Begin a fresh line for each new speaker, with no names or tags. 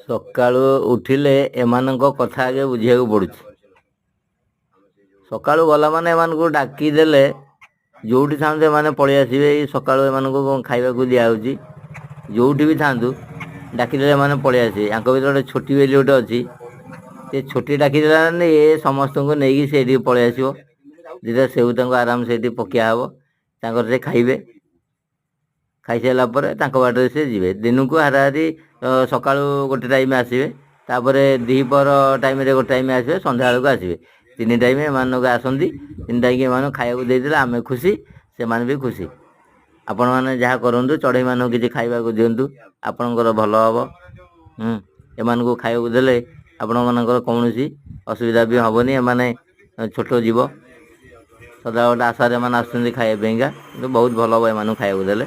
ସକାଳୁ ଉଠିଲେ ଏମାନଙ୍କ କଥା ଆଗେ ବୁଝିବାକୁ ପଡ଼ୁଛି। ସକାଳୁ ଗଲା ମାନେ ଏମାନଙ୍କୁ ଡାକିଦେଲେ ଯେଉଁଠି ଥାଆନ୍ତୁ ଏମାନେ ପଳେଇ ଆସିବେ। ଏଇ ସକାଳୁ ଏମାନଙ୍କୁ ଖାଇବାକୁ ଦିଆହେଉଛି, ଯେଉଁଠି ବି ଥାଆନ୍ତୁ ଡାକିଦେଲେ ଏମାନେ ପଳେଇ ଆସିବେ। ୟାଙ୍କ ଭିତରେ ଗୋଟେ ଛୋଟି ବୋଲି ଗୋଟେ ଅଛି, ସେ ଛୋଟି ଡାକିଦେଲା ମାନେ ଏ ସମସ୍ତଙ୍କୁ ନେଇକି ସେଇଠିକି ପଳେଇ ଆସିବ। ଦୁଇଟା ସେଉ ତାଙ୍କୁ ଆରାମ ସେଇଠି ପକିଆ ହେବ, ତାଙ୍କର ସେ ଖାଇବେ। ଖାଇସାରିଲା ପରେ ତାଙ୍କ ବାଟରେ ସେ ଯିବେ। ଦିନକୁ ହାରାହାରି ସକାଳୁ ଗୋଟେ ଟାଇମ୍ ଆସିବେ, ତାପରେ ଦ୍ୱିପହର ଟାଇମ୍ରେ ଗୋଟେ ଟାଇମ୍ ଆସିବେ, ସନ୍ଧ୍ୟାବେଳକୁ ଆସିବେ। 3 ଟାଇମ୍ ଏମାନଙ୍କୁ ଆସନ୍ତି। 3 ଟାଇମ୍ ଏମାନଙ୍କୁ ଖାଇବାକୁ ଦେଇଦେଲେ ଆମେ ଖୁସି, ସେମାନେ ବି ଖୁସି। ଆପଣମାନେ ଯାହା କରନ୍ତୁ, ଚଢ଼େଇମାନଙ୍କୁ କିଛି ଖାଇବାକୁ ଦିଅନ୍ତୁ, ଆପଣଙ୍କର ଭଲ ହେବ। ଏମାନଙ୍କୁ ଖାଇବାକୁ ଦେଲେ ଆପଣମାନଙ୍କର କୌଣସି ଅସୁବିଧା ବି ହେବନି। ଏମାନେ ଛୋଟ ଜୀବ, ସଦା ଗୋଟେ ଆଶାରେ ଏମାନେ ଆସୁଛନ୍ତି ଖାଇବା ପାଇଁକା, କିନ୍ତୁ ବହୁତ ଭଲ ହେବ ଏମାନଙ୍କୁ ଖାଇବାକୁ ଦେଲେ।